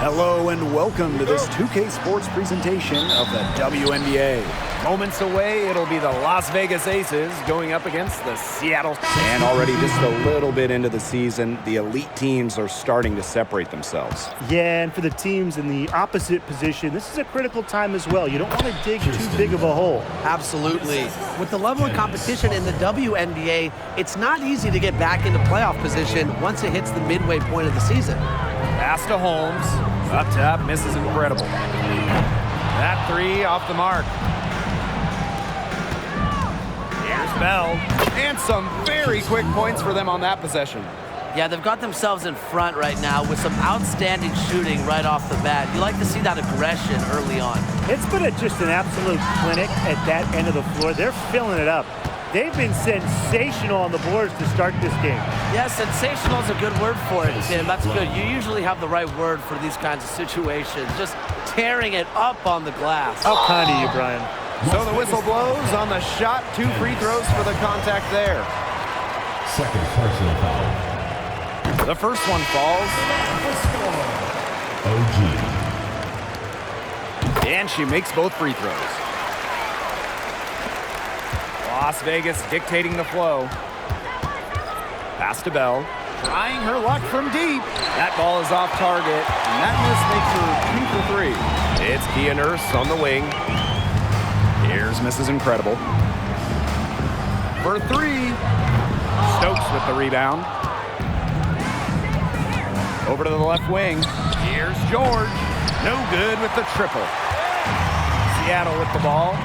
Hello and welcome to this 2K Sports presentation of the WNBA. Moments away, it'll be the Las Vegas Aces going up against the Seattle. And already just a little bit into the season, the elite teams are starting to separate themselves. Yeah, and for the teams in the opposite position, this is a critical time as well. You don't want to dig too big of a hole. Absolutely. With the level of competition in the WNBA, it's not easy to get back into playoff position once it hits the midway point of the season. Pass to Holmes. Up top, misses incredible. That three off the mark. Here's Bell. And some very quick points for them on that possession. Yeah, they've got themselves in front right now with some outstanding shooting right off the bat. You like to see that aggression early on. It's been just an absolute clinic at that end of the floor. They're filling it up. They've been sensational on the boards to start this game. Yeah, sensational is a good word for it, Tim. That's good. You usually have the right word for these kinds of situations. Just tearing it up on the glass. How kind of you, Brian. So the whistle blows on the shot. 2 free throws for the contact there. Second personal foul. The first one falls. OG. And she makes both free throws. Las Vegas dictating the flow. Pass to Bell. Trying her luck from deep. That ball is off target, and that miss makes her 2 for 3. It's Kia Nurse on the wing. Here's Mrs. Incredible. For 3. Stokes with the rebound. Over to the left wing. Here's George. No good with the triple. Seattle with the ball.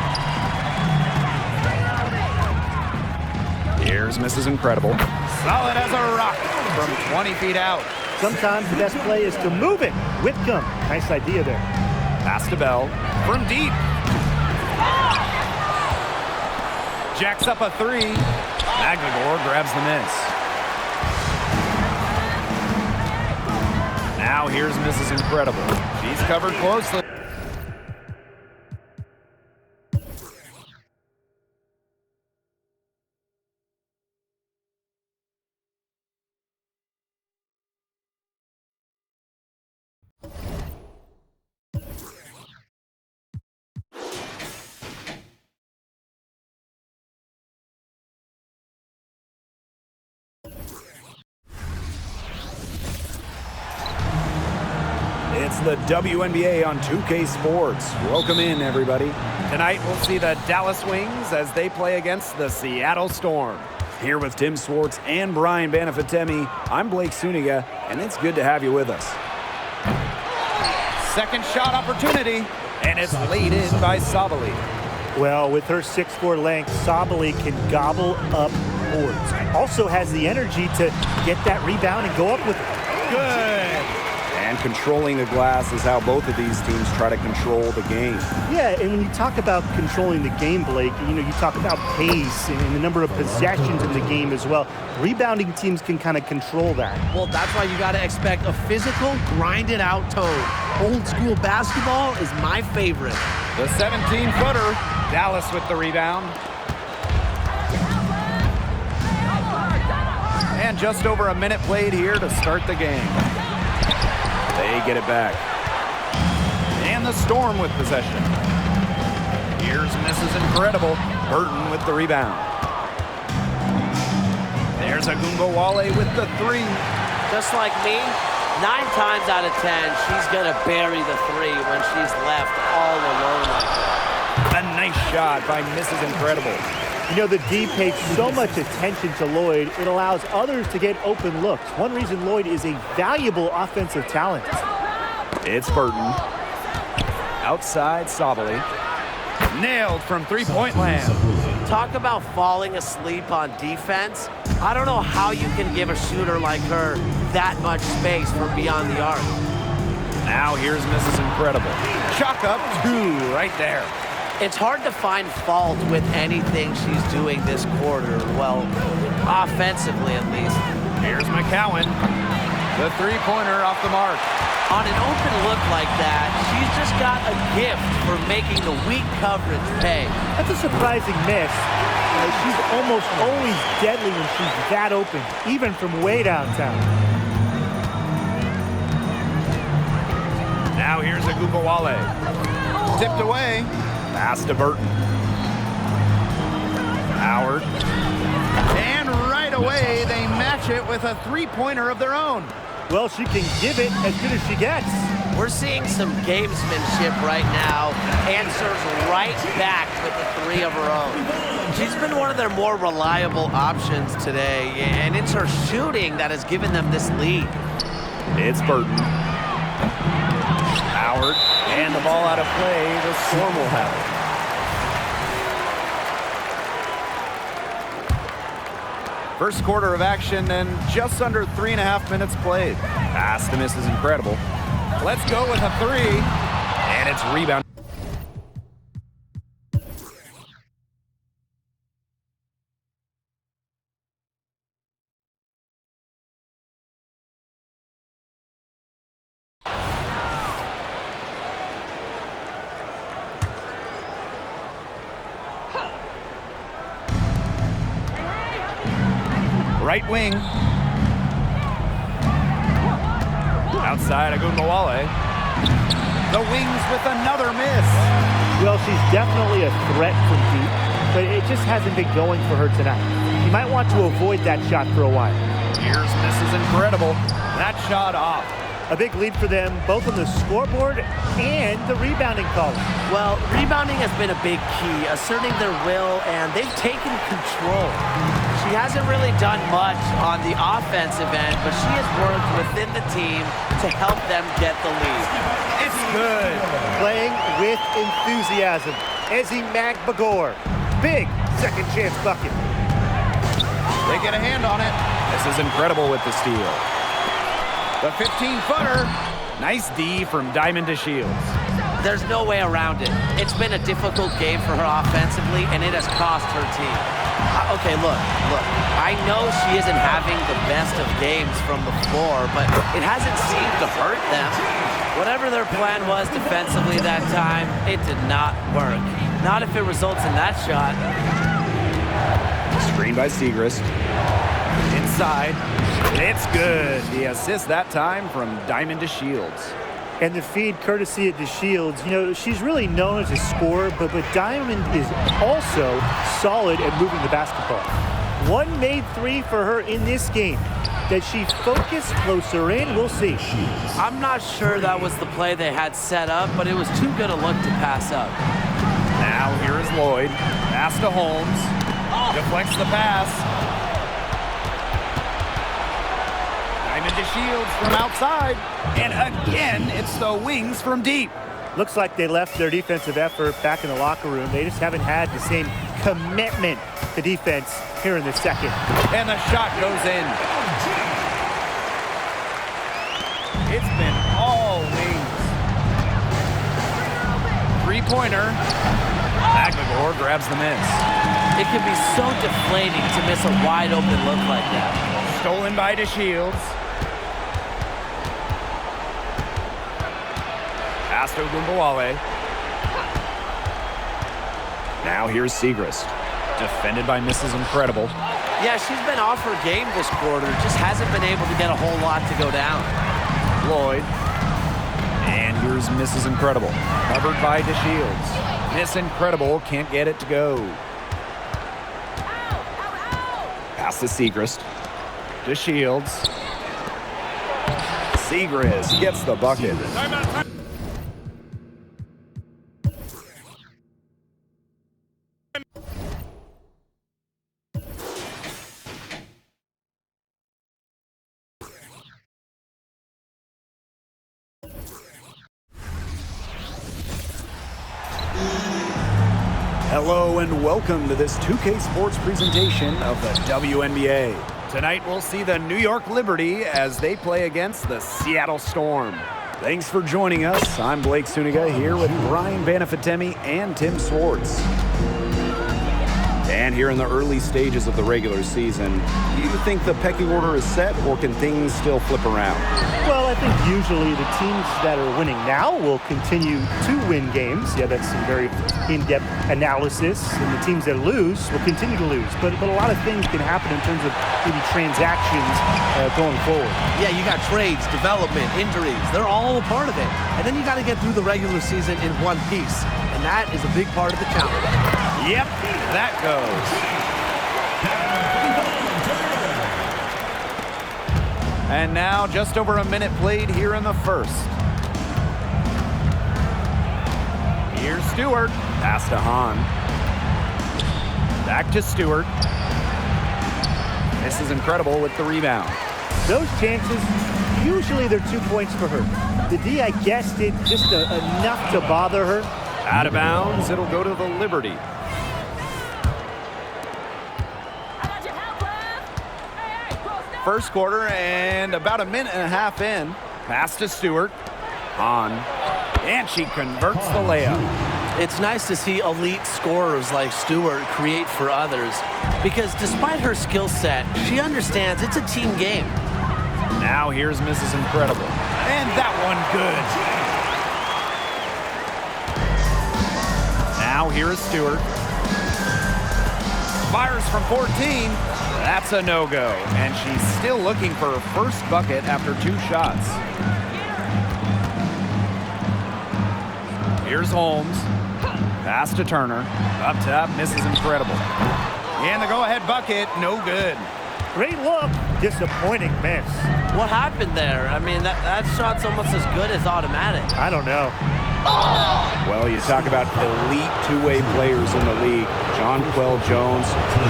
Here's Mrs. Incredible. Solid as a rock from 20 feet out. Sometimes the best play is to move it. Whitcomb, nice idea there. Pass to Bell from deep. Jacks up a 3. Magligore grabs the miss. Now here's Mrs. Incredible. She's covered closely. It's the WNBA on 2K Sports. Welcome in, everybody. Tonight, we'll see the Dallas Wings as they play against the Seattle Storm. Here with Tim Swartz and Brian Banafitemi, I'm Blake Suniga, and it's good to have you with us. Second shot opportunity, and it's laid in by Sabali. Well, with her 6'4" length, Sabali can gobble up boards. Also has the energy to get that rebound and go up with it. Good. And controlling the glass is how both of these teams try to control the game. Yeah, and when you talk about controlling the game, Blake, you talk about pace and the number of possessions in the game as well. Rebounding teams can kind of control that. Well, that's why you got to expect a physical, grinded-out tone. Old school basketball is my favorite. The 17-footer, Dallas with the rebound. And just over a minute played here to start the game. They get it back. And the Storm with possession. Here's Mrs. Incredible. Burton with the rebound. There's Agumbawale with the 3. Just like me, 9 times out of 10, she's going to bury the 3 when she's left all alone like that. A nice shot by Mrs. Incredible. The D pays so much attention to Lloyd, it allows others to get open looks. One reason Lloyd is a valuable offensive talent. It's Burton. Outside Sabali. Nailed from 3-point land. Talk about falling asleep on defense. I don't know how you can give a shooter like her that much space from beyond the arc. Now here's Mrs. Incredible. Chalk up 2 right there. It's hard to find fault with anything she's doing this quarter. Well, offensively at least. Here's McCowan. The 3-pointer off the mark. On an open look like that, she's just got a gift for making the weak coverage pay. That's a surprising miss. She's almost always deadly when she's that open, even from way downtown. Now here's Agumbawale. Tipped away. Pass to Burton. Howard. And right away, they match it with a three-pointer of their own. Well, she can give it as good as she gets. We're seeing some gamesmanship right now. Answers right back with the three of her own. She's been one of their more reliable options today, and it's her shooting that has given them this lead. It's Burton. Howard. And the ball out of play. The Storm will have it. First quarter of action and just under 3.5 minutes played. Pass to Mrs. Incredible. Let's go with a three. And it's rebound. Right wing. Outside Agumbawale. The wings with another miss. Well, she's definitely a threat from deep, but it just hasn't been going for her tonight. You might want to avoid that shot for a while. Here's Mrs. Incredible. That shot off. A big lead for them, both on the scoreboard and the rebounding column. Well, rebounding has been a big key, asserting their will, and they've taken control. She hasn't really done much on the offensive end, but she has worked within the team to help them get the lead. It's good. Playing with enthusiasm. Ezzy Magbagor. Big second chance bucket. They get a hand on it. This is Incredible with the steal. The 15-footer. Nice D from Diamond to Shields. There's no way around it. It's been a difficult game for her offensively, and it has cost her team. Okay, look. I know she isn't having the best of games from the floor, but it hasn't seemed to hurt them. Whatever their plan was defensively that time, it did not work. Not if it results in that shot. Screen by Segrist. Inside. It's good. The assist that time from Diamond to Shields. And the feed courtesy of DeShields. You know, she's really known as a scorer, but Diamond is also solid at moving the basketball. One made three for her in this game. Does she focus closer in? We'll see. I'm not sure that was the play they had set up, but it was too good a look to pass up. Now here is Lloyd. Pass to Holmes. Deflects the pass. Diamond to Shields from outside. And again, it's the wings from deep. Looks like they left their defensive effort back in the locker room. They just haven't had the same commitment to defense here in the second. And the shot goes in. It's been all wings. Three-pointer. Magbagor grabs the miss. It can be so deflating to miss a wide-open look like that. Stolen by DeShields. Pass to Agumbawale. Now here's Segrist. Defended by Mrs. Incredible. Yeah, she's been off her game this quarter. Just hasn't been able to get a whole lot to go down. Lloyd. And here's Mrs. Incredible. Covered by DeShields. Miss Incredible can't get it to go. Pass to Segrist. DeShields. Segrist gets the bucket. Hello and welcome to this 2K Sports presentation of the WNBA. Tonight we'll see the New York Liberty as they play against the Seattle Storm. Thanks for joining us. I'm Blake Suniga here with Brian Banafitemi and Tim Swartz. And And here in the early stages of the regular season, do you think the pecking order is set, or can things still flip around? Well, I think usually the teams that are winning now will continue to win games. Yeah, that's some very in-depth analysis. And the teams that lose will continue to lose. But a lot of things can happen in terms of maybe transactions going forward. Yeah, you got trades, development, injuries. They're all a part of it. And then you got to get through the regular season in one piece. And that is a big part of the challenge. Yep, that goes. And now just over a minute played here in the first. Here's Stewart. Pass to Hahn. Back to Stewart. This is incredible with the rebound. Those chances, usually they're 2 points for her. The D, I guess, did just enough to bother her. Out of bounds, it'll go to the Liberty. First quarter and about a minute and a half in. Pass to Stewart. Hahn. And she converts the layup. It's nice to see elite scorers like Stewart create for others, because despite her skill set, she understands it's a team game. Now here's Mrs. Incredible. And that one good. Now here is Stewart. Fires from 14. That's a no-go. And she's still looking for her first bucket after 2 shots. Here's Holmes. Pass to Turner. Up top, Mrs. Incredible. And the go-ahead bucket, no good. Great look, disappointing miss. What happened there? I mean, that shot's almost as good as automatic. I don't know. Well, you talk about elite two-way players in the league. Jonquel Jones,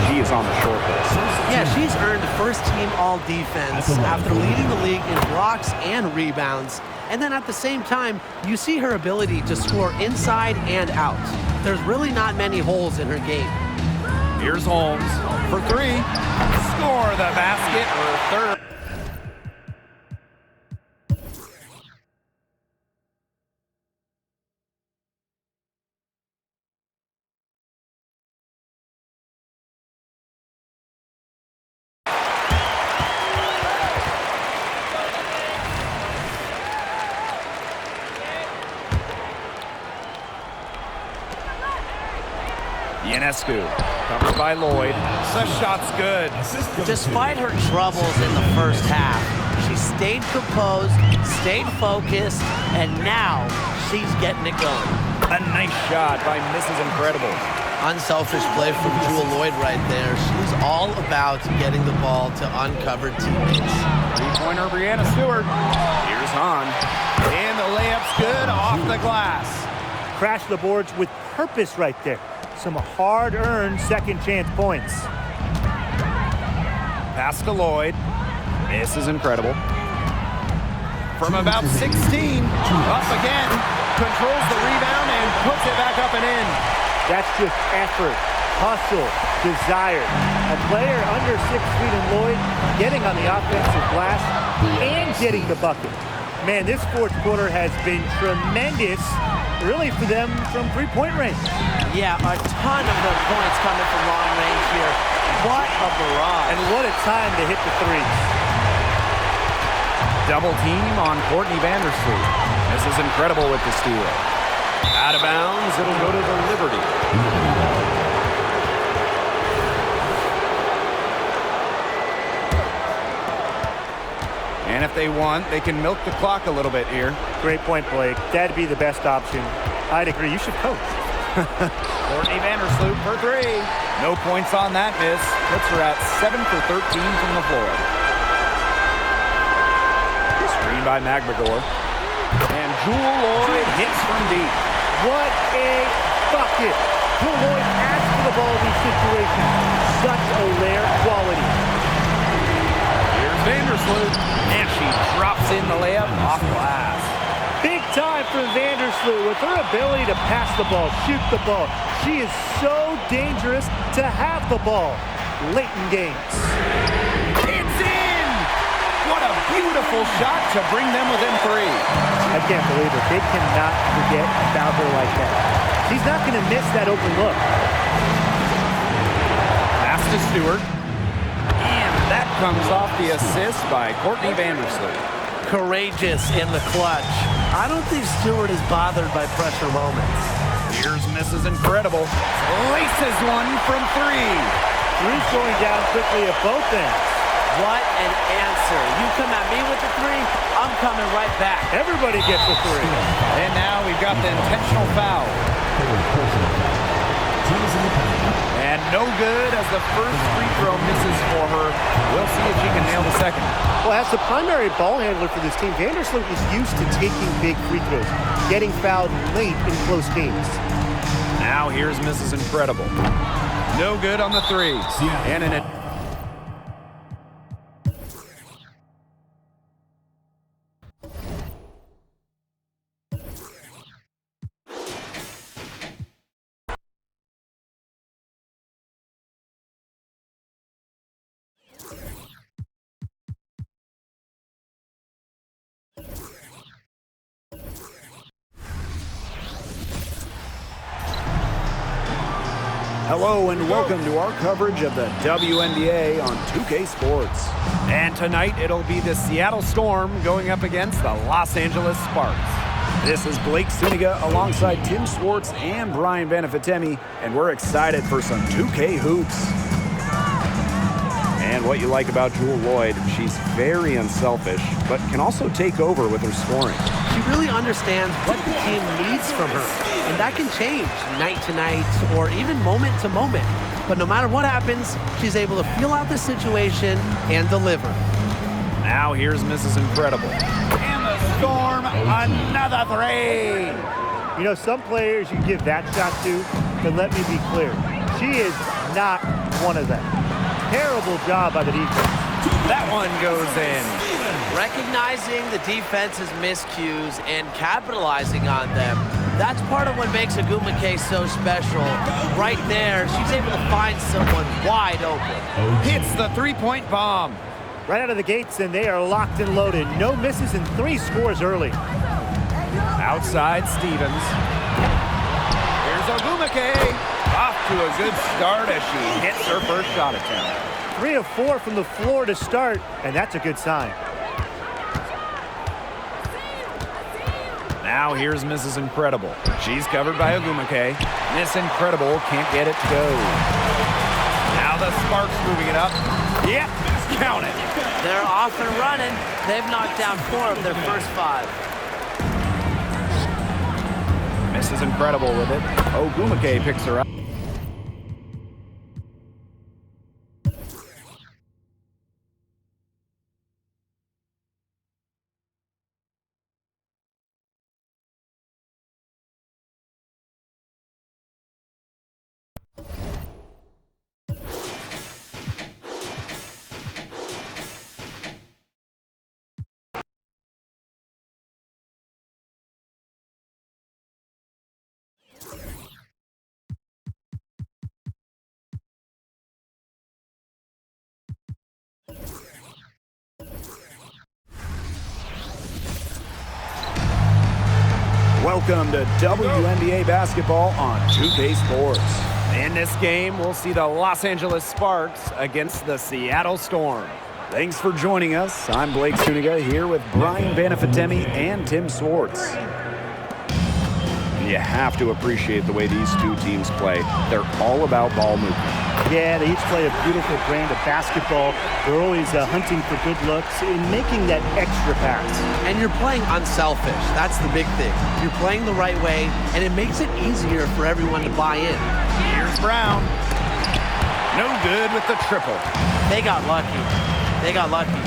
he is on the short list. Yeah, she's earned first-team all-defense after leading the league in blocks and rebounds. And then at the same time, you see her ability to score inside and out. There's really not many holes in her game. Here's Holmes for 3. Score the basket for third. Ionescu, covered by Lloyd. The shot's good. Despite her troubles in the first half, she stayed composed, stayed focused, and now she's getting it going. A nice shot by Mrs. Incredible. Unselfish play from Jewel Lloyd right there. She's all about getting the ball to uncovered teammates. 3-pointer, Brianna Stewart. Here's Hahn. And the layup's good off the glass. Crash the boards with purpose right there. Some hard-earned second-chance points. Pass to Lloyd. This is incredible. From about 16, up again, controls the rebound and puts it back up and in. That's just effort, hustle, desire. A player under 6 feet in Lloyd getting on the offensive glass and getting the bucket. Man, this fourth quarter has been tremendous, really, for them from three-point range. Yeah, a ton of their points coming from long range here. What a barrage. And what a time to hit the threes. Double team on Courtney Vandersloot. This is incredible with the steal. Out of bounds, it'll go to the Liberty. And if they want, they can milk the clock a little bit here. Great point, Blake. That'd be the best option. I'd agree. You should coach. Courtney Vandersloot for 3. No points on that miss. Puts her at 7 for 13 from the floor. Screen by McGregor. And Jewel Lloyd hits from deep. What a bucket. Jewel Lloyd adds to the ball in these situations. Such a rare quality. Here's Vandersloot. And she drops in the layup off glass. Big time for Vandersloot with her ability to pass the ball, shoot the ball. She is so dangerous to have the ball late in games. It's in! What a beautiful shot to bring them within 3. I can't believe it. They cannot forget about her like that. She's not going to miss that open look. to Stewart. And that comes off the assist by Courtney Vandersloot. Courageous in the clutch. I don't think Stewart is bothered by pressure moments. Here's Mrs. Incredible. Laces one from three. Three's going down quickly at both ends. What an answer. You come at me with the three, I'm coming right back. Everybody gets a three. And now we've got the intentional foul. And no good as the first free throw misses for her. We'll see if she can nail the second. Well, as the primary ball handler for this team, Vandersloot is used to taking big free throws, getting fouled late in close games. Now here's Mrs. Incredible. No good on the three. And in it. Hello and welcome to our coverage of the WNBA on 2K Sports. And tonight it'll be the Seattle Storm going up against the Los Angeles Sparks. This is Blake Suniga alongside Tim Swartz and Brian Banafitemi, and we're excited for some 2K hoops. And what you like about Jewel Lloyd, she's very unselfish, but can also take over with her scoring. She really understands what the team needs from her. And that can change night to night or even moment to moment. But no matter what happens, she's able to feel out the situation and deliver. Now here's Mrs. Incredible. And the Storm, another three. You know, some players you give that shot to, but let me be clear, she is not one of them. Terrible job by the defense. That one goes in. Recognizing the defense's miscues and capitalizing on them. That's part of what makes Agumake so special. Right there, she's able to find someone wide open. Hits the three-point bomb. Right out of the gates, and they are locked and loaded. No misses and 3 scores early. Outside Stevens. Here's Agumake. Off to a good start as she hits her first shot attempt. 3 of 4 from the floor to start, and that's a good sign. Now here's Mrs. Incredible. She's covered by Agumake. Miss Incredible can't get it to go. Now the Sparks moving it up. Yep, count it. They're off and running. They've knocked down 4 of their first 5. Mrs. Incredible with it. Agumake picks her up. Welcome to WNBA basketball on 2K Sports. In this game, we'll see the Los Angeles Sparks against the Seattle Storm. Thanks for joining us. I'm Blake Suniga here with Brian Banafitemi and Tim Swartz. You have to appreciate the way these two teams play. They're all about ball movement. Yeah, they each play a beautiful brand of basketball. They're always hunting for good looks and making that extra pass. And you're playing unselfish. That's the big thing. You're playing the right way, and it makes it easier for everyone to buy in. Here's Brown. No good with the triple. They got lucky. They got lucky.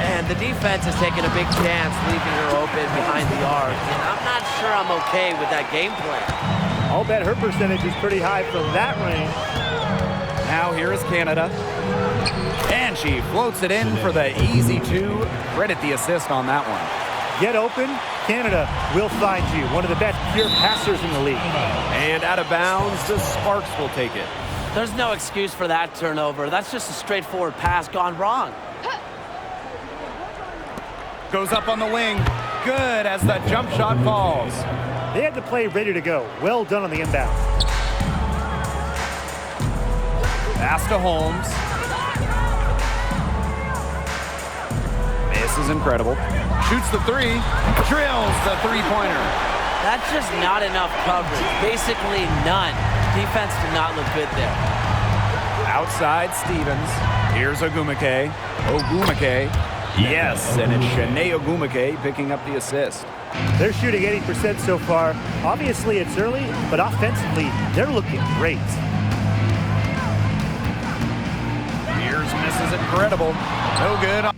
And the defense is taking a big chance, leaving her open behind the arc. And I'm not sure I'm okay with that game plan. I'll bet her percentage is pretty high from that range. Now here is Canada. And she floats it in for the easy 2. Credit the assist on that one. Get open, Canada will find you. One of the best pure passers in the league. And out of bounds, the Sparks will take it. There's no excuse for that turnover. That's just a straightforward pass gone wrong. Goes up on the wing. Good as the jump shot falls. They had the play ready to go. Well done on the inbound. Pass to Holmes. This is incredible. Shoots the three. Drills the three-pointer. That's just not enough coverage. Basically none. Defense did not look good there. Outside Stevens. Here's Ogumake. Yes, and it's Shanae Ogumake picking up the assist. They're shooting 80% so far. Obviously, it's early, but offensively, they're looking great. Here's misses incredible. No good.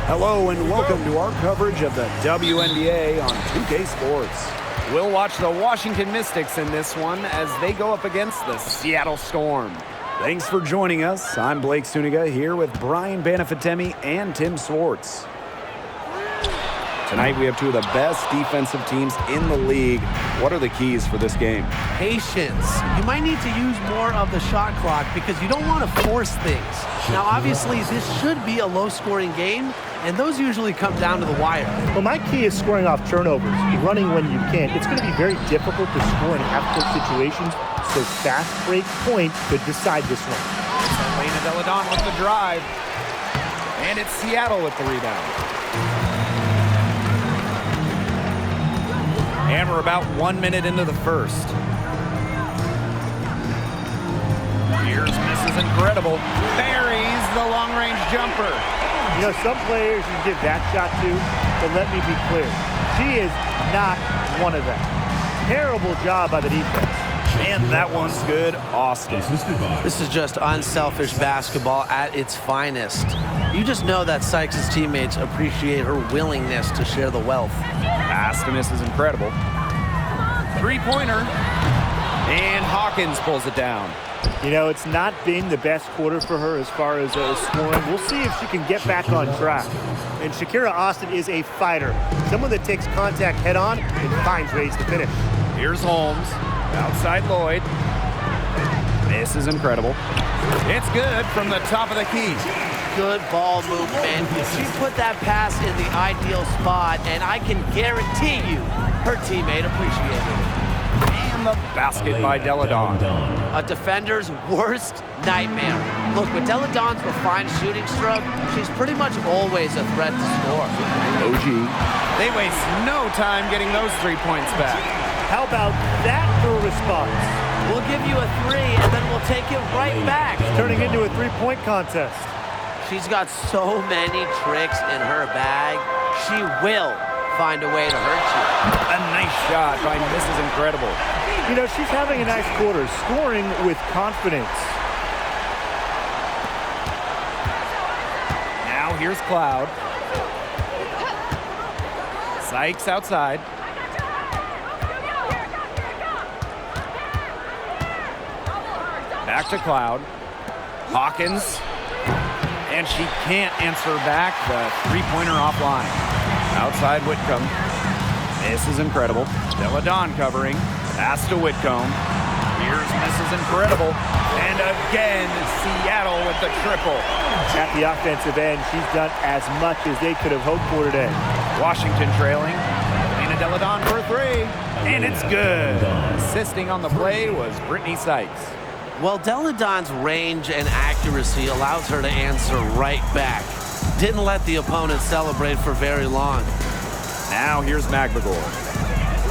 Hello and welcome to our coverage of the WNBA on 2K Sports. We'll watch the Washington Mystics in this one as they go up against the Seattle Storm. Thanks for joining us. I'm Blake Suniga here with Brian Banafitemi and Tim Swartz. Tonight we have two of the best defensive teams in the league. What are the keys for this game? Patience. You might need to use more of the shot clock because you don't want to force things. Now, obviously, this should be a low-scoring game, and those usually come down to the wire. Well, my key is scoring off turnovers, running when you can. It's going to be very difficult to score in half-court situations, so fast break point could decide this one. It's Elena Deladon with the drive, and it's Seattle with the rebound. And we're about 1 minute into the first. Here's misses incredible. Buries the long-range jumper. You know, some players you give that shot to, but let me be clear. She is not one of them. Terrible job by the defense. And that one's good. Austin. This is just unselfish basketball at its finest. You just know that Sykes' teammates appreciate her willingness to share the wealth. Pass to miss is incredible. Three-pointer. And Hawkins pulls it down. You know, it's not been the best quarter for her as far as scoring. We'll see if she can get back on track. And Shakira Austin is a fighter. Someone that takes contact head-on and finds ways to finish. Here's Holmes. Outside Lloyd. This is incredible. It's good from the top of the key. Good ball movement. She put that pass in the ideal spot, and I can guarantee you her teammate appreciated it. And the basket by Deladon. A defender's worst nightmare. Look, with Deladon's refined shooting stroke, she's pretty much always a threat to score. OG. They waste no time getting those 3 points back. How about that for a response? We'll give you a three, and then we'll take it right back. Turning into a three-point contest. She's got so many tricks in her bag. She will find a way to hurt you. A nice shot by Mrs. Incredible. You know, she's having a nice quarter, scoring with confidence. Now here's Cloud. Sykes outside. Back to Cloud. Hawkins. And she can't answer back the three-pointer offline. Outside Whitcomb. This is incredible. Deladon covering. Pass to Whitcomb. Here's Mrs. Incredible. And again, Seattle with the triple. At the offensive end, she's done as much as they could have hoped for today. Washington trailing. Elena Deladon for a three. And it's good. Assisting on the play was Brittany Sykes. Well, Deladon's range and accuracy allows her to answer right back. Didn't let the opponent celebrate for very long. Now here's McGregor.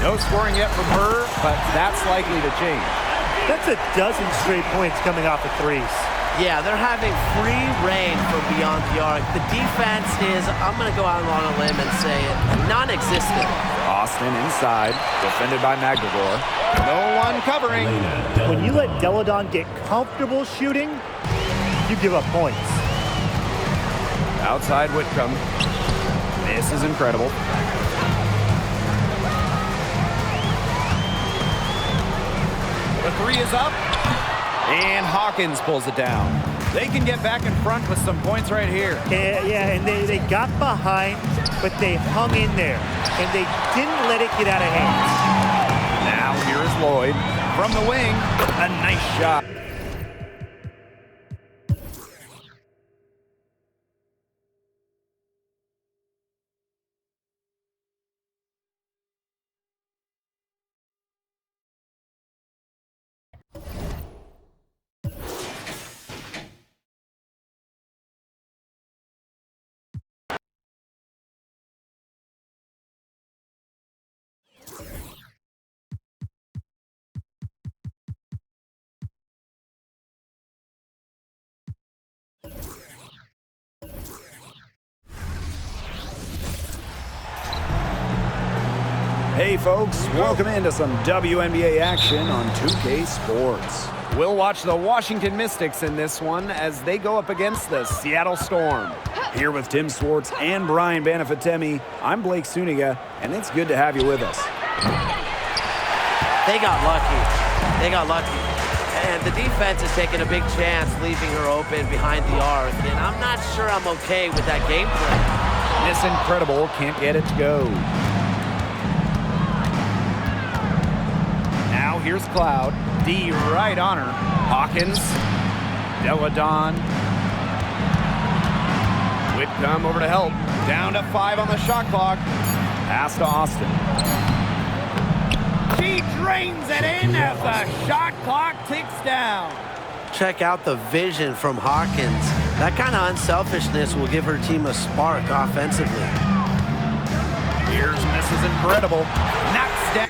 No scoring yet from her, but that's likely to change. That's a dozen straight points coming off of threes. Yeah, they're having free reign from beyond the arc. The defense is, I'm going to go out on a limb and say it, non-existent. Austin inside, defended by McGregor. No one covering. When you let Deladon get comfortable shooting, you give up points. Outside Whitcomb. This is incredible. The three is up. And Hawkins pulls it down. They can get back in front with some points right here. Yeah, and they got behind, but they hung in there. And they didn't let it get out of hand. Now here is Lloyd from the wing. A nice shot. Hey folks, welcome into some WNBA action on 2K Sports. We'll watch the Washington Mystics in this one as they go up against the Seattle Storm. Here with Tim Swartz and Brian Banafitemi, I'm Blake Suniga, and it's good to have you with us. They got lucky. They got lucky. And the defense is taking a big chance leaving her open behind the arc, and I'm not sure I'm okay with that game plan. This incredible can't get it to go. Now here's Cloud. D right on her. Hawkins. Deladon. Whitcomb over to help. Down to 5 on the shot clock. Pass to Austin. She drains it in as the shot clock ticks down. Check out the vision from Hawkins. That kind of unselfishness will give her team a spark offensively. Here's Mrs. Incredible. Knocks down.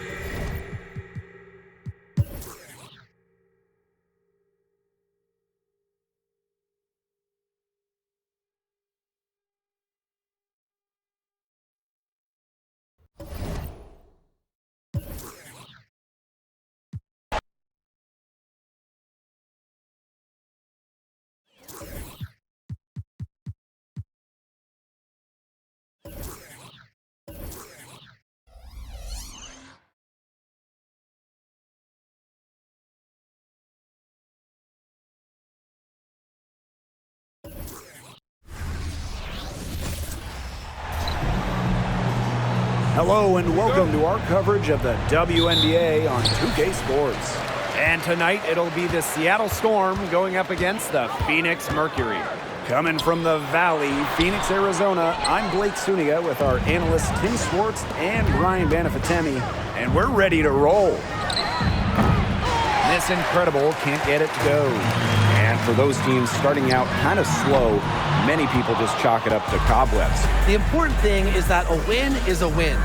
Hello and welcome to our coverage of the WNBA on 2K Sports. And tonight it'll be the Seattle Storm going up against the Phoenix Mercury. Coming from the Valley, Phoenix, Arizona, I'm Blake Suniga with our analysts Tim Swartz and Brian Banafitemi, and we're ready to roll. This incredible can't get it to go. And for those teams starting out kind of slow, many people just chalk it up to cobwebs. The important thing is that a win is a win.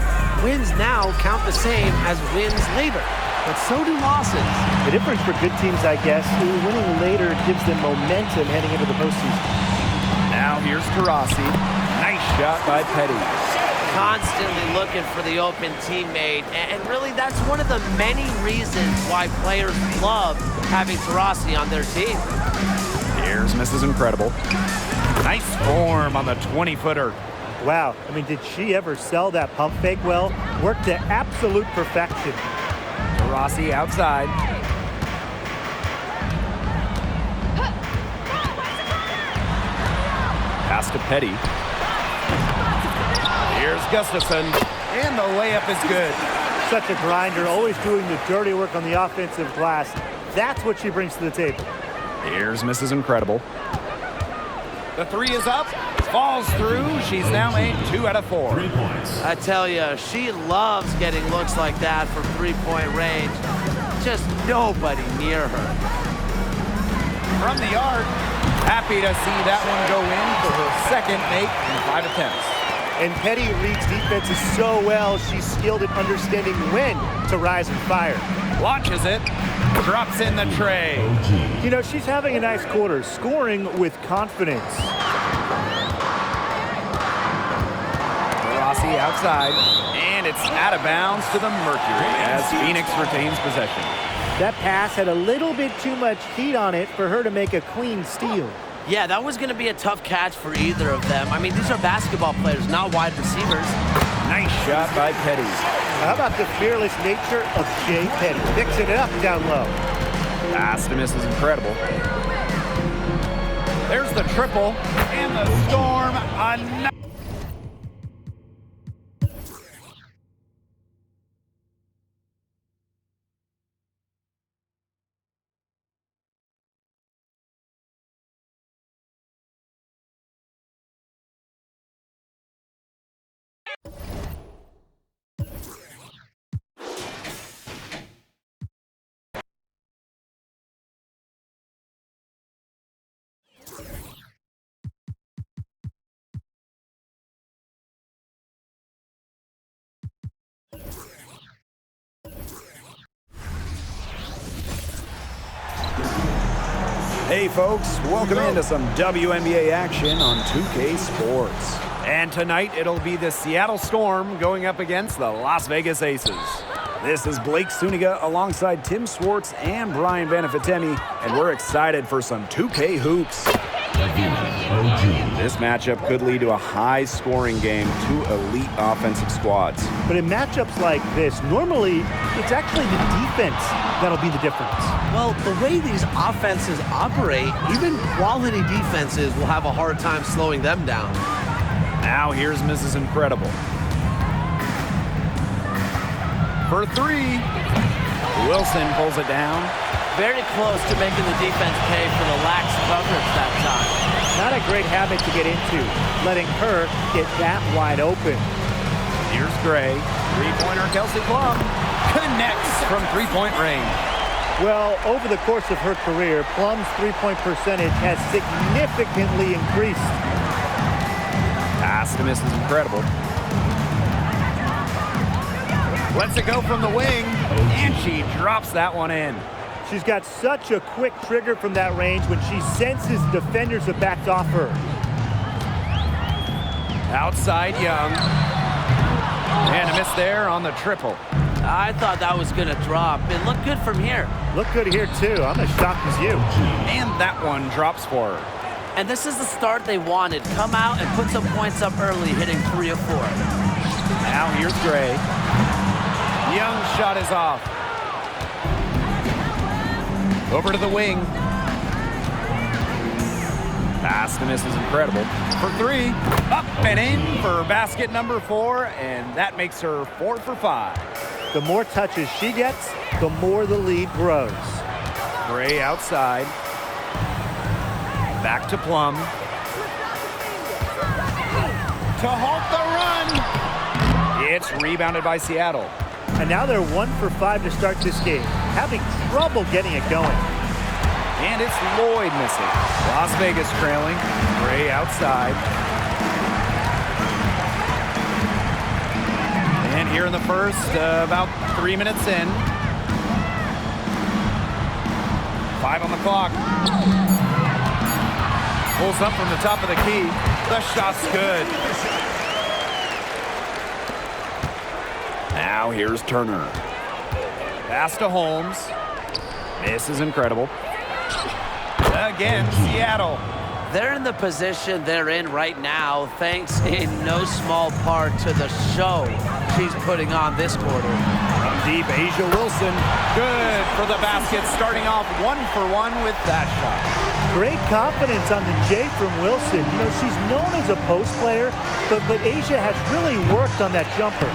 Wins now count the same as wins later, but so do losses. The difference for good teams, I guess, is winning later gives them momentum heading into the postseason. Now here's Taurasi. Nice shot by Petty. Constantly looking for the open teammate, and really that's one of the many reasons why players love having Taurasi on their team. Here's Mrs. Incredible. Nice form on the 20-footer. Wow, I mean, did she ever sell that pump fake well? Worked to absolute perfection. Taurasi outside. Pass to Petty. Here's Gustafson, and the layup is good. Such a grinder, always doing the dirty work on the offensive glass. That's what she brings to the table. Here's Mrs. Incredible. The three is up, falls through. She's now made 2 out of 4. 3 points. I tell you, she loves getting looks like that from three-point range. Just nobody near her. From the arc, happy to see that one go in for her second make in 5 attempts. And Petty reads defenses so well, she's skilled at understanding when to rise and fire. Launches it, drops in the tray. You know, she's having a nice quarter, scoring with confidence. Taurasi outside, and it's out of bounds to the Mercury as Phoenix retains possession. That pass had a little bit too much heat on it for her to make a clean steal. Yeah, that was going to be a tough catch for either of them. I mean, these are basketball players, not wide receivers. Nice shot by Petty. How about the fearless nature of Jay Petty? Mixing it up down low. Pass to miss is incredible. There's the triple, and the Storm another. Hey folks, welcome into some WNBA action on 2K Sports. And tonight it'll be the Seattle Storm going up against the Las Vegas Aces. This is Blake Suniga alongside Tim Swartz and Brian Benefitemi, and we're excited for some 2K hoops. This matchup could lead to a high-scoring game, two elite offensive squads. But in matchups like this, normally it's actually the defense that'll be the difference. Well, the way these offenses operate, even quality defenses will have a hard time slowing them down. Now here's Mrs. Incredible. For three, Wilson pulls it down. Very close to making the defense pay for the lax coverage that time. Not a great habit to get into, letting her get that wide open. Here's Gray. Three-pointer Kelsey Plum connects from three-point range. Well, over the course of her career, Plum's three-point percentage has significantly increased. Pass to miss is incredible. Lets it go from the wing, and she drops that one in. She's got such a quick trigger from that range when she senses defenders have backed off her. Outside Young. And a miss there on the triple. I thought that was going to drop. It looked good from here. Look good here, too. I'm as shocked as you. And that one drops for her. And this is the start they wanted. Come out and put some points up early, hitting 3 of 4. Now here's Gray. Young's shot is off. Over to the wing. Pass to miss is incredible. For three. Up and in for basket number 4, and that makes her 4 for 5. The more touches she gets, the more the lead grows. Gray outside. Back to Plum. To halt the run. It's rebounded by Seattle. And now they're 1 for 5 to start this game, having trouble getting it going. And it's Lloyd missing. Las Vegas trailing. Gray outside. And here in the first, about 3 minutes in. 5 on the clock. Pulls up from the top of the key. The shot's good. Now here's Turner. Pass to Holmes. This is incredible. Again, Seattle. They're in the position they're in right now, thanks in no small part to the show she's putting on this quarter. From deep, Asia Wilson. Good for the basket, starting off 1 for 1 with that shot. Great confidence on the J from Wilson. You know, she's known as a post player, but Asia has really worked on that jumper.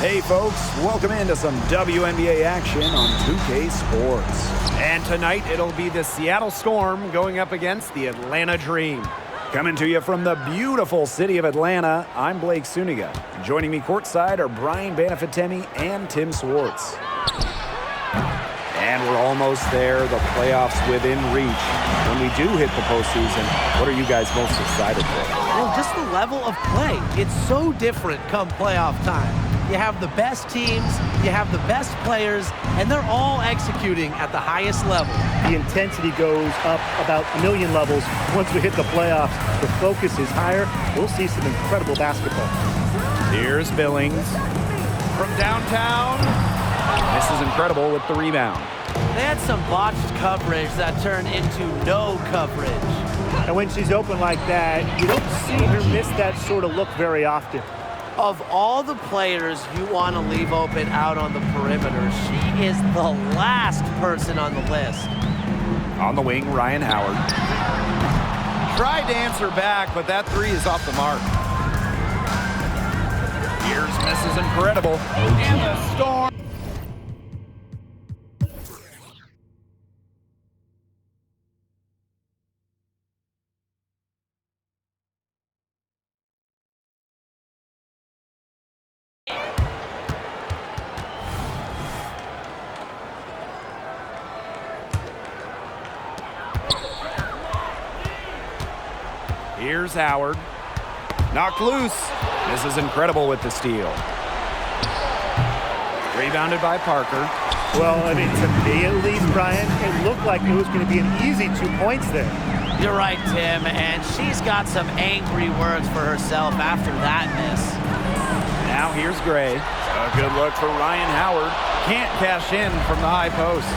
Hey folks, welcome into some WNBA action on 2K Sports. And tonight it'll be the Seattle Storm going up against the Atlanta Dream. Coming to you from the beautiful city of Atlanta, I'm Blake Suniga. Joining me courtside are Brian Banafitemi and Tim Swartz. And we're almost there, the playoffs within reach. When we do hit the postseason, what are you guys most excited for? Well, just the level of play. It's so different come playoff time. You have the best teams, you have the best players, and they're all executing at the highest level. The intensity goes up about a million levels. Once we hit the playoffs, the focus is higher. We'll see some incredible basketball. Here's Billings from downtown. This is incredible with the rebound. They had some botched coverage that turned into no coverage. And when she's open like that, you don't see her miss that sort of look very often. Of all the players you want to leave open out on the perimeter, she is the last person on the list. On the wing, Ryan Howard. Tried to answer back, but that three is off the mark. Here's Mrs. Incredible. And the Storm. Here's Howard. Knocked loose. This is Incredible with the steal. Rebounded by Parker. Well, I mean, to me at least, Brian, it looked like it was going to be an easy 2 points there. You're right, Tim, and she's got some angry words for herself after that miss. Now here's Gray. A good look for Ryan Howard. Can't cash in from the high post.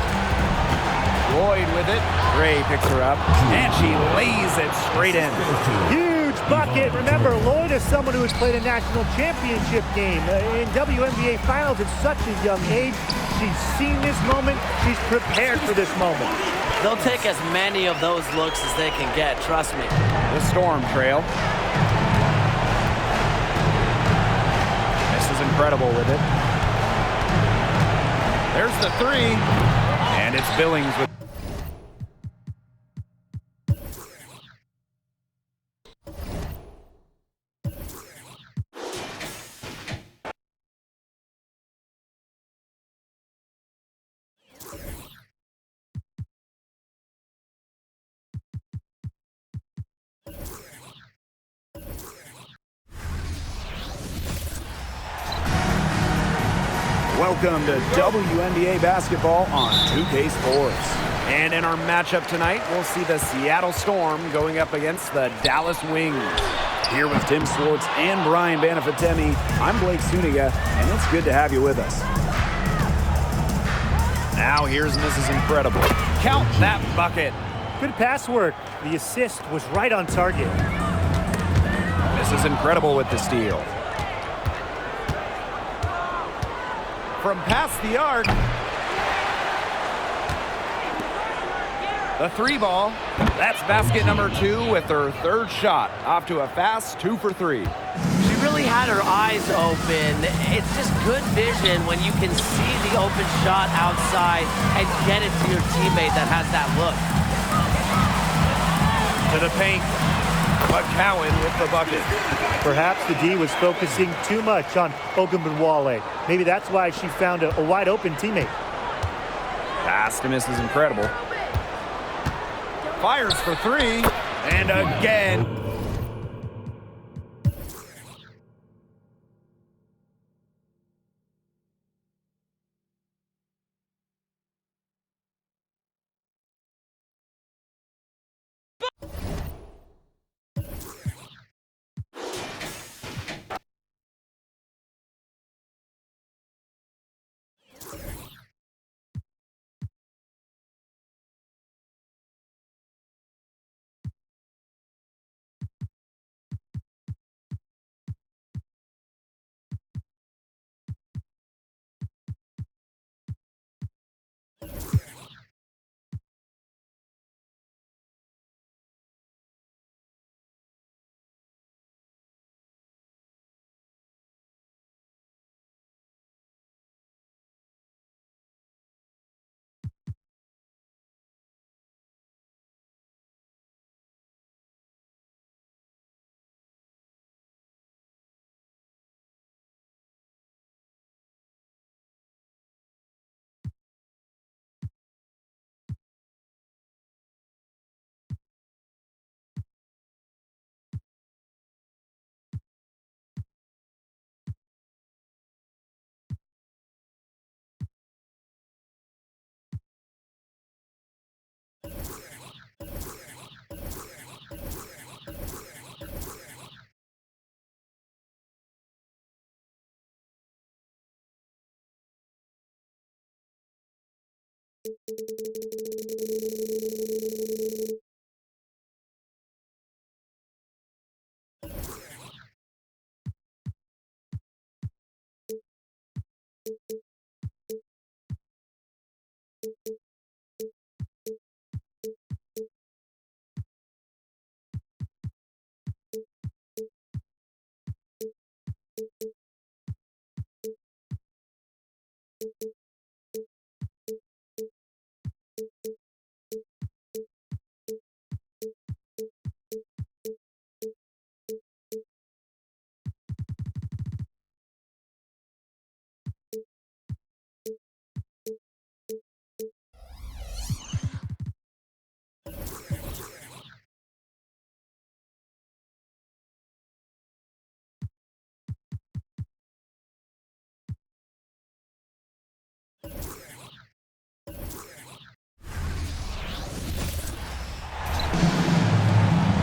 Lloyd with it. Gray picks her up, and she lays it straight in. Huge bucket. Remember, Lloyd is someone who has played a national championship game in WNBA finals at such a young age. She's seen this moment. She's prepared for this moment. They'll take as many of those looks as they can get, trust me. The Storm trail. This is Incredible with it. There's the three, and it's Billings with Welcome to WNBA basketball on 2K Sports. And in our matchup tonight, we'll see the Seattle Storm going up against the Dallas Wings. Here with Tim Swartz and Brian Banafitemi, I'm Blake Suniga, and it's good to have you with us. Now here's Mrs. Incredible. Count that bucket. Good pass work. The assist was right on target. Mrs. Incredible with the steal. From past the arc. The three ball. That's basket number 2 with her third shot. Off to a fast 2 for 3. She really had her eyes open. It's just good vision when you can see the open shot outside and get it to your teammate that has that look. To the paint. McCowan with the bucket. Perhaps the D was focusing too much on Ogunbowale. Maybe that's why she found a wide open teammate. Pass to Mrs. Incredible. Fires for 3. And again.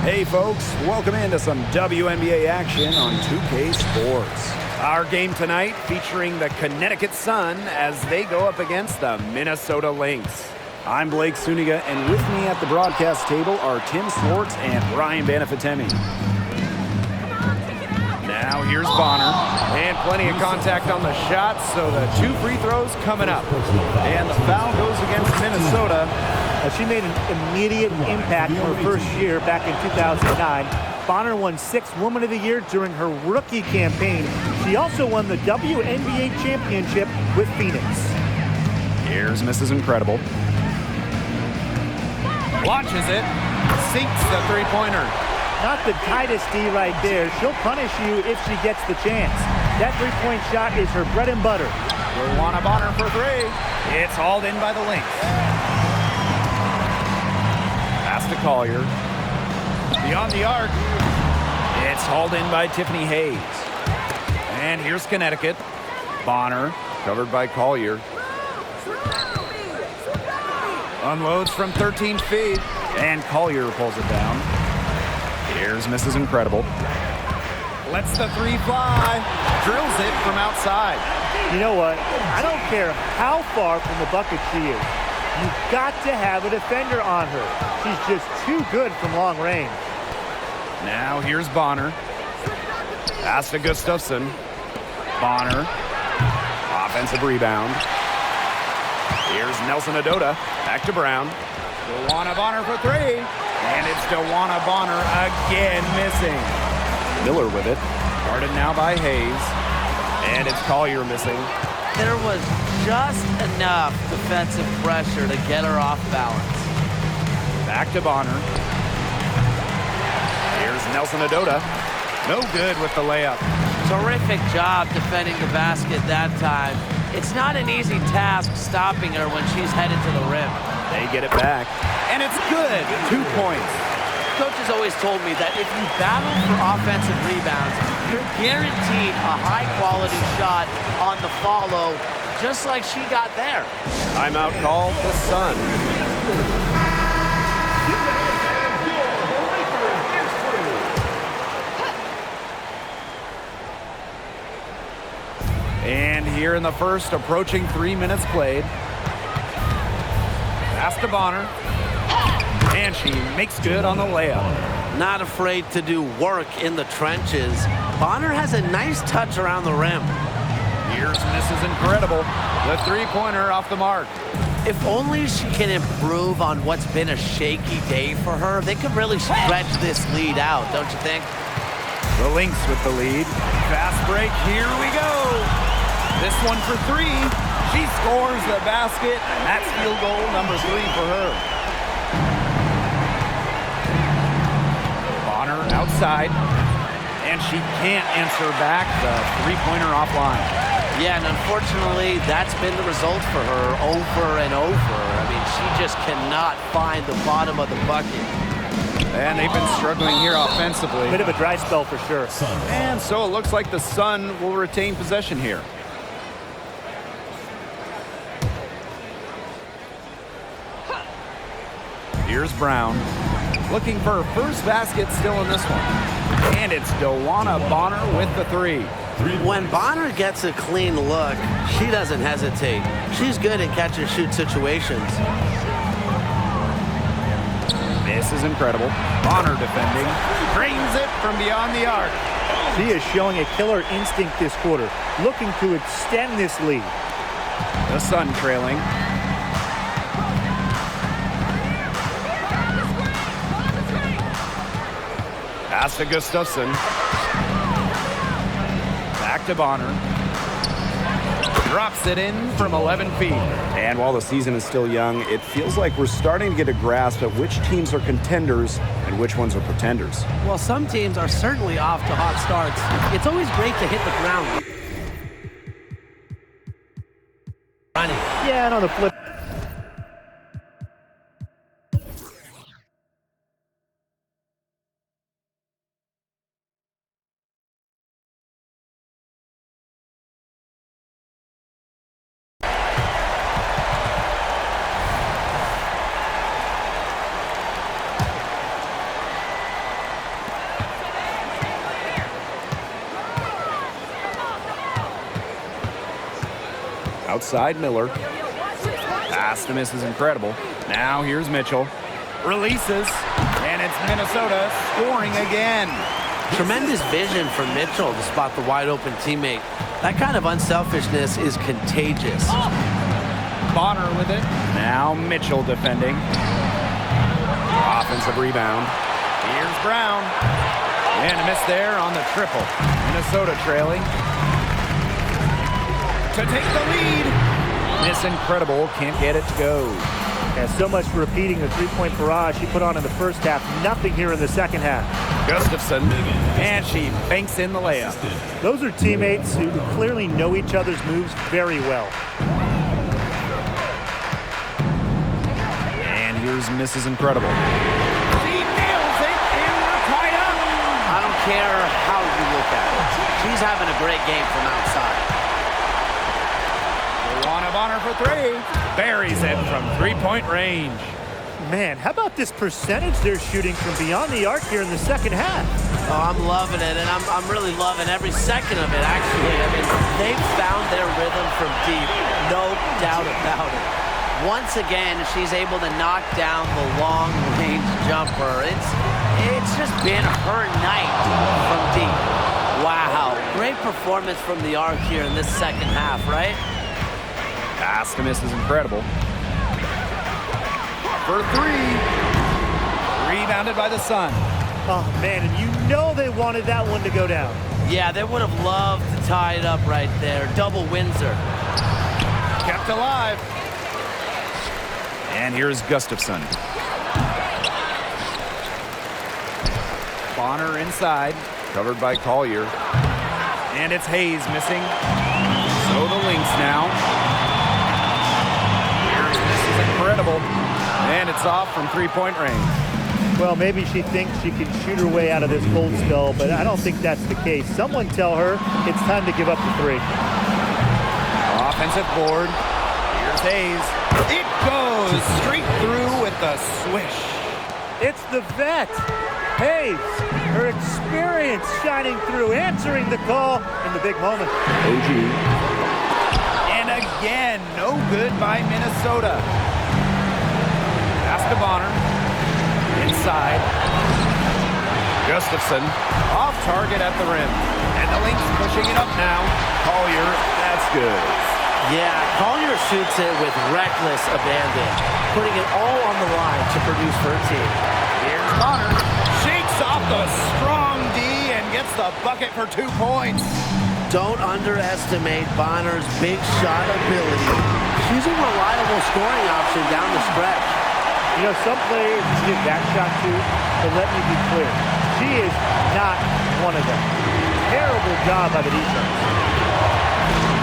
Hey folks, welcome into some WNBA action on 2K Sports. Our game tonight featuring the Connecticut Sun as they go up against the Minnesota Lynx. I'm Blake Suniga, and with me at the broadcast table are Tim Swartz and Ryan Banafitemi. Now here's Bonner, and plenty of contact on the shot, so the 2 free throws coming up. And the foul goes against Minnesota. She made an immediate impact her first year back in 2009. Bonner won 6th Woman of the Year during her rookie campaign. She also won the WNBA championship with Phoenix. Here's Mrs. Incredible. Launches it, sinks the three-pointer. Not the tightest D right there. She'll punish you if she gets the chance. That three-point shot is her bread and butter. Luana Bonner for 3. It's hauled in by the Lynx. Pass to Collier. Beyond the arc. It's hauled in by Tiffany Hayes. And here's Connecticut. Bonner, covered by Collier. Unloads from 13 feet. And Collier pulls it down. Here's Mrs. Incredible. Lets the 3 fly. Drills it from outside. You know what? I don't care how far from the bucket she is. You've got to have a defender on her. She's just too good from long range. Now here's Bonner. Pass to Gustafson. Bonner. Offensive rebound. Here's Nelson Adota. Back to Brown. Luana Bonner for 3. And it's Luana Bonner again missing. Miller with it. Guarded now by Hayes. And it's Collier missing. There was just enough defensive pressure to get her off balance. Back to Bonner. Here's Nelson Adota. No good with the layup. Terrific job defending the basket that time. It's not an easy task stopping her when she's headed to the rim. They get it back. And it's good. 2 points. Coach has always told me that if you battle for offensive rebounds, you're guaranteed a high-quality shot on the follow, just like she got there. Timeout called the Sun. And here in the first, approaching 3 minutes played. Pass to Bonner. And she makes good on the layup. Not afraid to do work in the trenches. Bonner has a nice touch around the rim. Here's Mrs. Incredible. The three-pointer off the mark. If only she can improve on what's been a shaky day for her, they could really stretch this lead out, don't you think? The Lynx with the lead. Fast break, here we go. This one for 3. She scores the basket, and that's field goal number 3 for her. Bonner outside, and she can't answer back the three-pointer offline. Yeah, and unfortunately, that's been the result for her over and over. I mean, she just cannot find the bottom of the bucket. And they've been struggling here offensively. Bit of a dry spell for sure. And so it looks like the Sun will retain possession here. Here's Brown, looking for her first basket still in this one. And it's Luana Bonner with the 3. When Bonner gets a clean look, she doesn't hesitate. She's good in catch-and-shoot situations. This is incredible. Bonner defending. Drains it from beyond the arc. She is showing a killer instinct this quarter, looking to extend this lead. The Sun trailing. Pass to Gustafson. Back to Bonner. Drops it in from 11 feet. And while the season is still young, it feels like we're starting to get a grasp at which teams are contenders and which ones are pretenders. Well, some teams are certainly off to hot starts. It's always great to hit the ground running. Yeah, and on the flip. Outside Miller. Pass to miss is incredible. Now here's Mitchell. Releases. And it's Minnesota scoring again. Tremendous vision from Mitchell to spot the wide open teammate. That kind of unselfishness is contagious. Bonner with it. Now Mitchell defending. Offensive rebound. Here's Brown. And a miss there on the triple. Minnesota trailing. To take the lead. Miss incredible. Can't get it to go. Yeah, so much for repeating the three-point barrage she put on in the first half. Nothing here in the second half. Gustafson. And she banks in the layup. Those are teammates who clearly know each other's moves very well. And here's Mrs. Incredible. She nails it, and we're tied up. I don't care how you look at it. She's having a great game from outside. Bonner for three. Buries it from three-point range. Man, how about this percentage they're shooting from beyond the arc here in the second half? Oh, I'm loving it, and I'm really loving every second of it, actually. I mean, they've found their rhythm from deep, no doubt about it. Once again, she's able to knock down the long-range jumper. It's just been her night from deep. Wow, great performance from the arc here in this second half, right? Pass to miss is incredible. For three. Rebounded by the Sun. Oh, man, and you know they wanted that one to go down. Yeah, they would have loved to tie it up right there. Double Windsor. Kept alive. And here's Gustafson. Bonner inside. Covered by Collier. And it's Hayes missing. So the Lynx now. Incredible. And it's off from three-point range. Well, maybe she thinks she can shoot her way out of this cold spell, but I don't think that's the case. Someone tell her it's time to give up the three. Offensive board. Here's Hayes. It goes straight through with the swish. It's the vet. Hayes, her experience shining through, answering the call in the big moment. OG. And again, no good by Minnesota. Pass to Bonner. Inside. Gustafson. Off target at the rim. And the Lynx pushing it up now. Collier, that's good. Yeah, Collier shoots it with reckless abandon, putting it all on the line to produce for her team. Here's Bonner. Shakes off the strong D and gets the bucket for 2 points. Don't underestimate Bonner's big shot ability. She's a reliable scoring option down the stretch. You know, some players you give that shot to, but let me be clear. She is not one of them. Terrible job by the defense.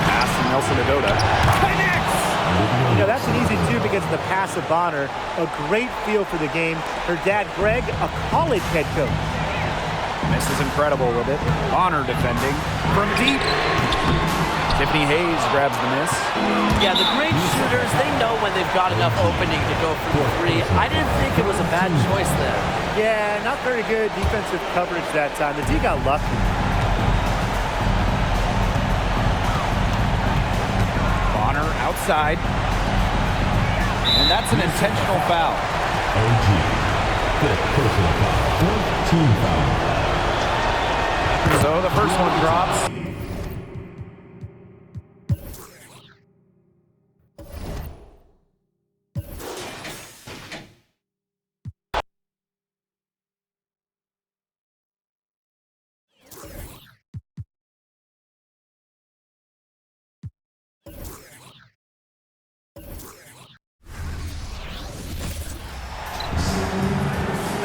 Pass to Nelson Adota. Connects! You know, that's an easy two because of the pass of Bonner. A great feel for the game. Her dad, Greg, a college head coach. This is incredible with it. Bonner defending from deep. Tiffany Hayes grabs the miss. Yeah, the great shooters, they know when they've got enough opening to go for the three. I didn't think it was a bad choice there. Yeah, not very good defensive coverage that time. The D got lucky. side. And that's an intentional foul. OG. Fifth personal foul. Fourth team foul. So the first one drops.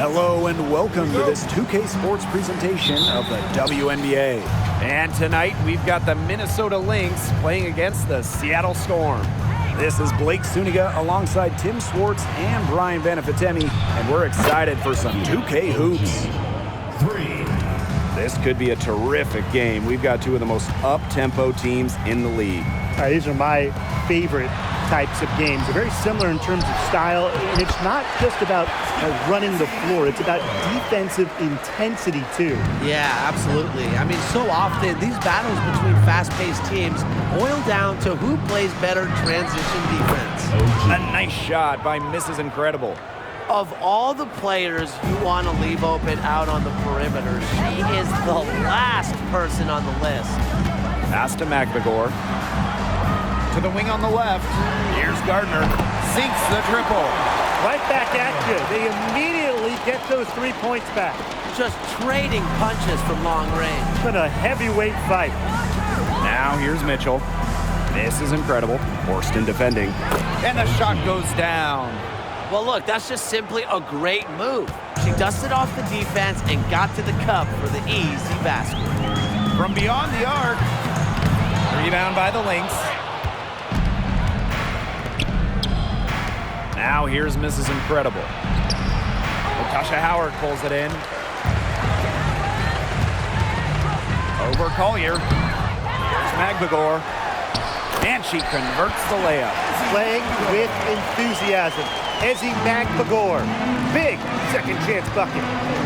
Hello and welcome to this 2K Sports presentation of the WNBA. And tonight we've got the Minnesota Lynx playing against the Seattle Storm. This is Blake Suniga alongside Tim Swartz and Brian Benefitemi, and we're excited for some 2K hoops. 3. This could be a terrific game. We've got two of the most up-tempo teams in the league. All right, these are my favorite types of games. They're very similar in terms of style, and it's not just about running the floor. It's about defensive intensity, too. Yeah, absolutely. I mean, so often these battles between fast-paced teams boil down to who plays better transition defense. A nice shot by Mrs. Incredible. Of all the players you want to leave open out on the perimeter, she is the last person on the list. Pass to McBagor. To the wing on the left. Here's Gardner. Sinks the triple. Right back at you. They immediately get those 3 points back. Just trading punches from long range. It's been a heavyweight fight. Now here's Mitchell. This is incredible. Horston defending. And the shot goes down. Well, look, that's just simply a great move. She dusted off the defense and got to the cup for the easy basket. From beyond the arc. Rebound by the Lynx. Now here's Mrs. Incredible. Natasha Howard pulls it in. Over Collier. Here's McBagor. And she converts the layup. Playing with enthusiasm. Ezzy McBagor. Big second chance bucket.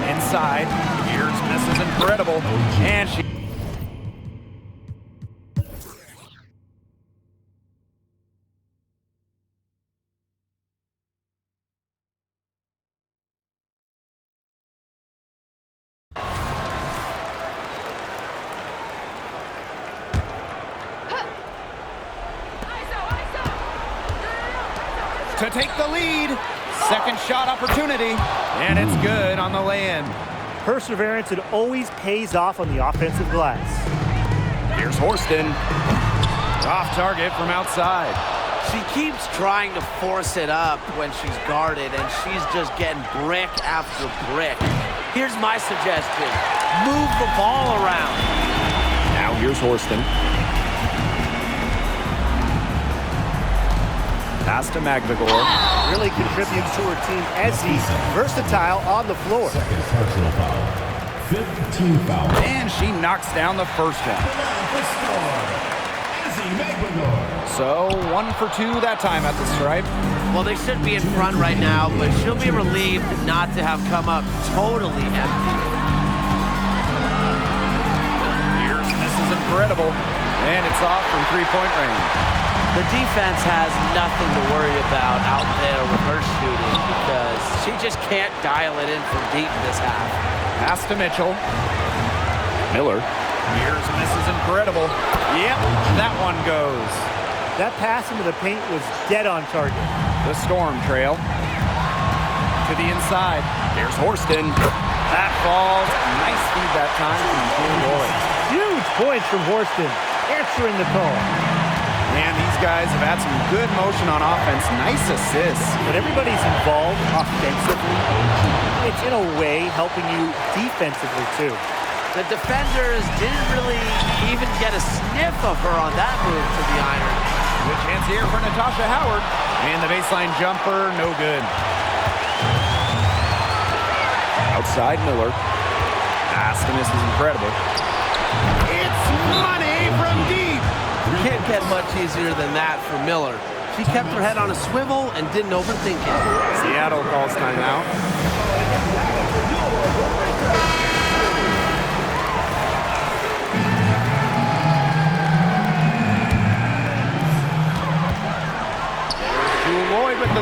Inside. Here's Mrs. Incredible. And she... to take the lead. Second shot opportunity, and it's good on the lay-in. Perseverance, it always pays off on the offensive glass. Here's Horston. Off target from outside. She keeps trying to force it up when she's guarded, and she's just getting brick after brick. Here's my suggestion. Move the ball around. Now here's Horston. Pass to McBagor. Really contributes to her team. Ezzy, versatile on the floor. Second personal foul. Fifth team foul. And she knocks down the first one. So 1 for 2 that time at the stripe. Well, they should be in front right now, but she'll be relieved not to have come up totally empty. Here's Mrs. Incredible. And it's off from three-point range. The defense has nothing to worry about out there with her shooting because she just can't dial it in from deep this half. Pass to Mitchell. Miller. Here's Mrs. Incredible. Yep, that one goes. That pass into the paint was dead on target. The Storm trail. To the inside. Here's Horston. That falls. Nice feed that time from June Boyd. Huge points from Horston, answering the call. Man, these guys have had some good motion on offense. Nice assists. When everybody's involved offensively, it's in a way helping you defensively too. The defenders didn't really even get a sniff of her on that move to the iron. Good chance here for Natasha Howard. And the baseline jumper, no good. Outside Miller. Pass to Mrs. Incredible. It's money from deep. Can't get much easier than that for Miller. She kept her head on a swivel and didn't overthink it. Seattle calls timeout.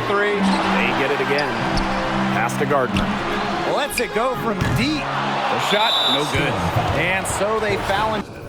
three. They get it again. Pass to Gardner. Lets it go from deep. The shot, no good. And so they foul.